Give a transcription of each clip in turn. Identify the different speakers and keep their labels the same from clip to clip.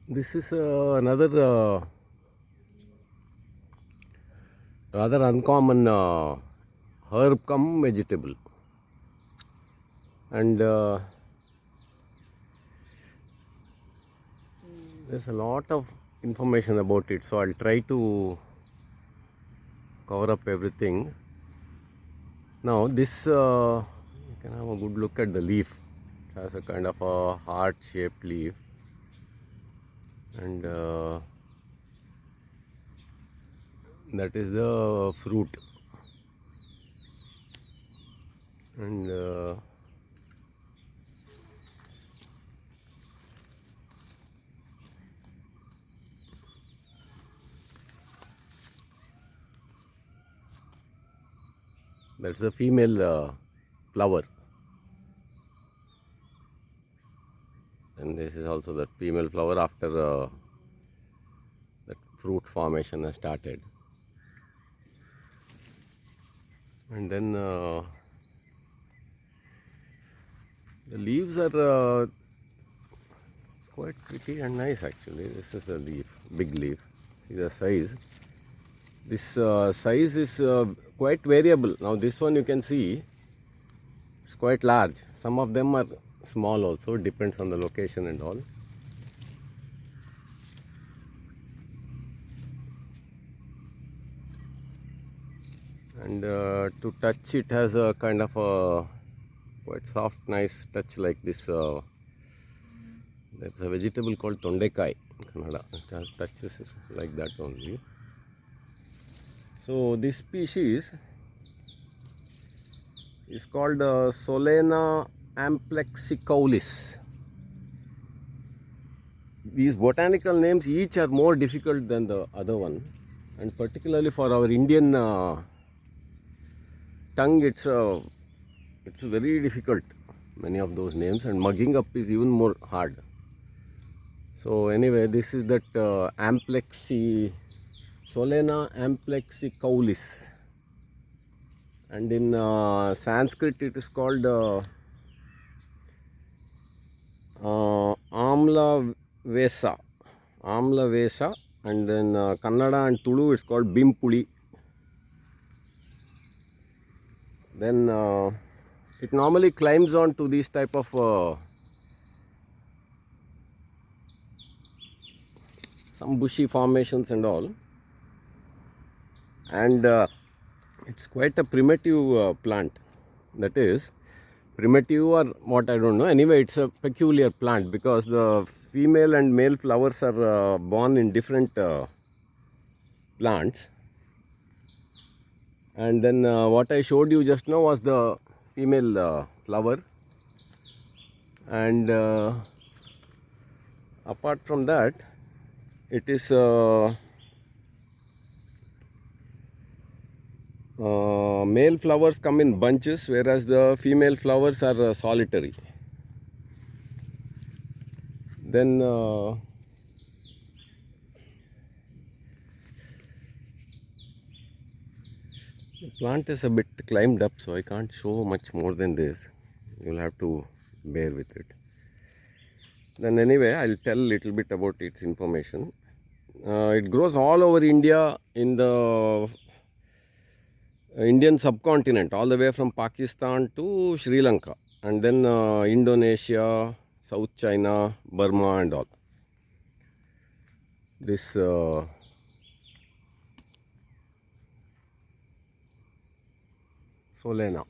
Speaker 1: This is another rather uncommon herb cum vegetable, and there's a lot of information about it, so I'll try to cover up everything. Now this you can have a good look at the leaf. It has a kind of a heart shaped leaf, and that is the fruit, and that's the female flower, and this is also the female flower after that fruit formation has started. And then the leaves are quite pretty and nice actually. This is a leaf, big leaf. See the size. This size is quite variable. Now this one you can see it's quite large. Some of them are small also, depends on the location and all. And to touch it has a kind of a quite soft, nice touch like this. There's a vegetable called tondekai in Kannada. It has touches like that only. So this species is called Solana amplexicaulis. These botanical names each are more difficult than the other one, and particularly for our Indian tongue, it's very difficult, many of those names, and mugging up is even more hard. So anyway, this is that Solana amplexicaulis, and in Sanskrit it is called Amla Vesa, and then Kannada and Tulu it's called Bimpuli. Then it normally climbs on to these type of some bushy formations and all, and it's quite a primitive plant. That is primitive or what, I don't know. Anyway, it's a peculiar plant because the female and male flowers are born in different plants. And then what I showed you just now was the female flower, and apart from that, it is male flowers come in bunches, whereas the female flowers are solitary. Then the plant is a bit climbed up, so I can't show much more than this. You'll have to bear with it. Then anyway, I'll tell a little bit about its information. It grows all over India in the Indian subcontinent, all the way from Pakistan to Sri Lanka, and then Indonesia, South China, Burma and all. This Solana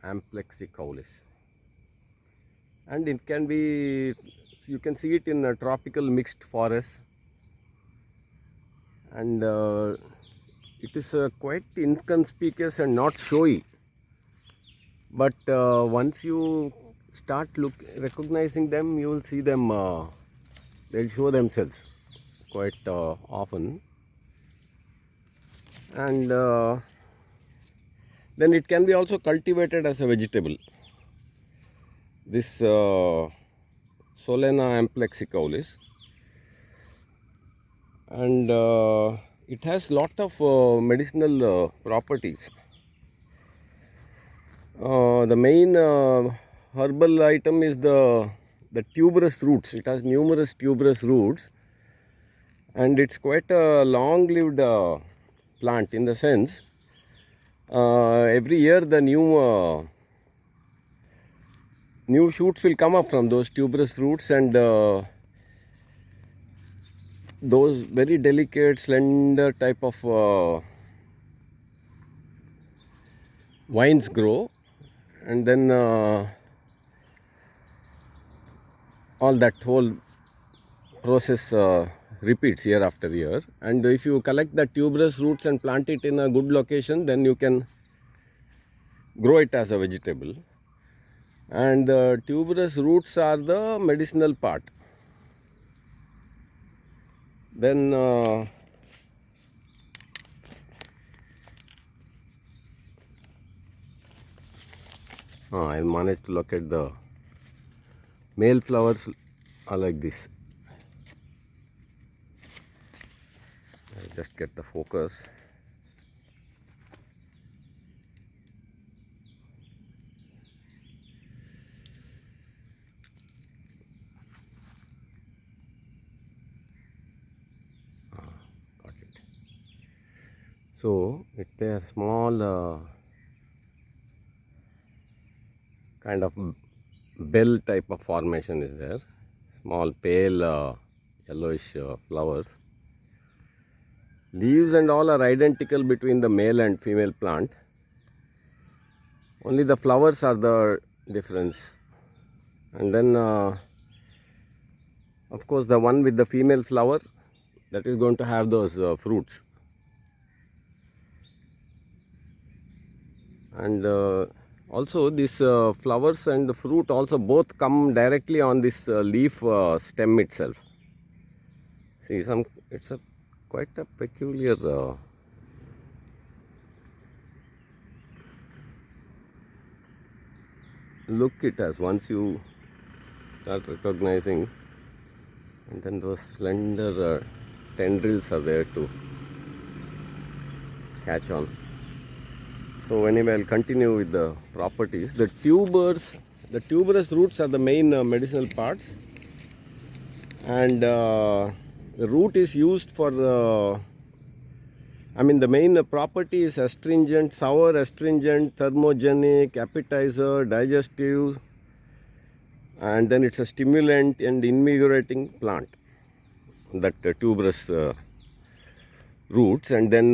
Speaker 1: amplexicaulis, and it can be, you can see it in a tropical mixed forest, and it is quite inconspicuous and not showy, but once you start recognizing them, you will see them, they'll show themselves quite often. And then it can be also cultivated as a vegetable. This Solana amplexicaulis, and it has lot of medicinal properties. The main herbal item is the the tuberous roots. It has numerous tuberous roots, and it's quite a long-lived plant in the sense every year the new shoots will come up from those tuberous roots, and those very delicate, slender type of vines grow, and then all that whole process repeats year after year. And if you collect the tuberous roots and plant it in a good location, then you can grow it as a vegetable. And the tuberous roots are the medicinal part. Then I managed to locate the male flowers are like this. I'll just get the focus. Got it. So it's a small kind of bell type of formation is there. Small pale yellowish flowers. Leaves and all are identical between the male and female plant. Only the flowers are the difference. And then of course the one with the female flower, that is going to have those fruits. And also these flowers and the fruit also both come directly on this leaf stem itself. See, it's a quite a peculiar look it has once you start recognizing, and then those slender tendrils are there to catch on. So anyway, I'll continue with the properties. The tuberous roots are the main medicinal parts, and the root is used for the main property is astringent, sour astringent, thermogenic, appetizer, digestive, and then it's a stimulant and invigorating plant, that tuberous roots. And then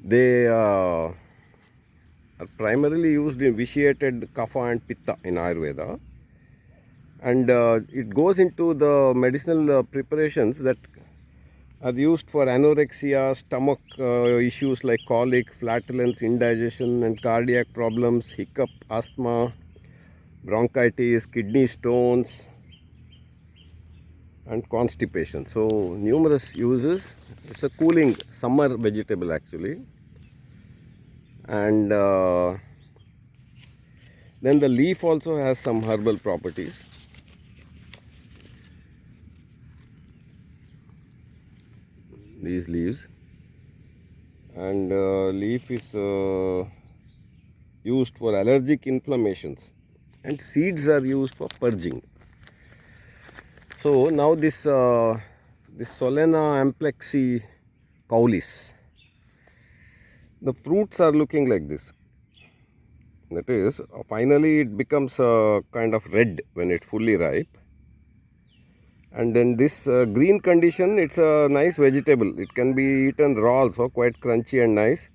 Speaker 1: they are primarily used in vitiated kapha and pitta in Ayurveda, and it goes into the medicinal preparations that are used for anorexia, stomach issues like colic, flatulence, indigestion, and cardiac problems, hiccup, asthma, bronchitis, kidney stones, and constipation. So numerous uses. It's a cooling summer vegetable actually. And then the leaf also has some herbal properties. These leaves, and leaf is used for allergic inflammations, and seeds are used for purging. So now this Solana amplexi caulis, the fruits are looking like this. That is, finally it becomes kind of red when it's fully ripe. And then this green condition, it's a nice vegetable. It can be eaten raw also, quite crunchy and nice.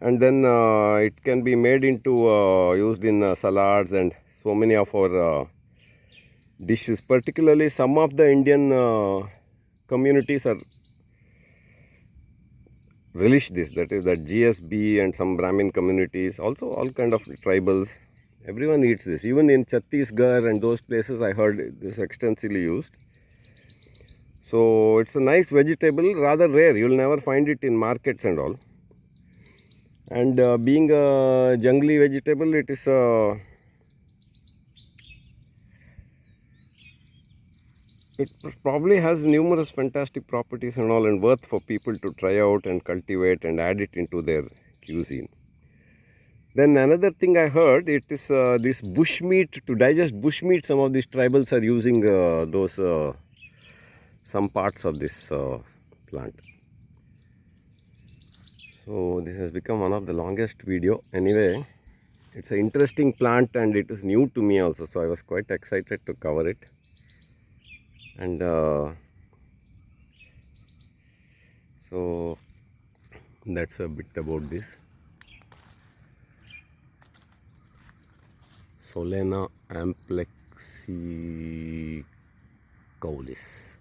Speaker 1: And then it can be made into, used in salads and so many of our dishes. Particularly some of the Indian communities are relish this. That is that GSB and some Brahmin communities, also all kind of tribals. Everyone eats this. Even in Chhattisgarh and those places I heard this extensively used. So it's a nice vegetable, rather rare. You'll never find it in markets and all. And being a jungly vegetable, it is it probably has numerous fantastic properties and all, and worth for people to try out and cultivate and add it into their cuisine. Then another thing I heard, it is this bushmeat, to digest bushmeat, some of these tribals are using those some parts of this plant. So this has become one of the longest video. Anyway, it's an interesting plant and it is new to me also, so I was quite excited to cover it. And so that's a bit about this. Solana amplexicaulis.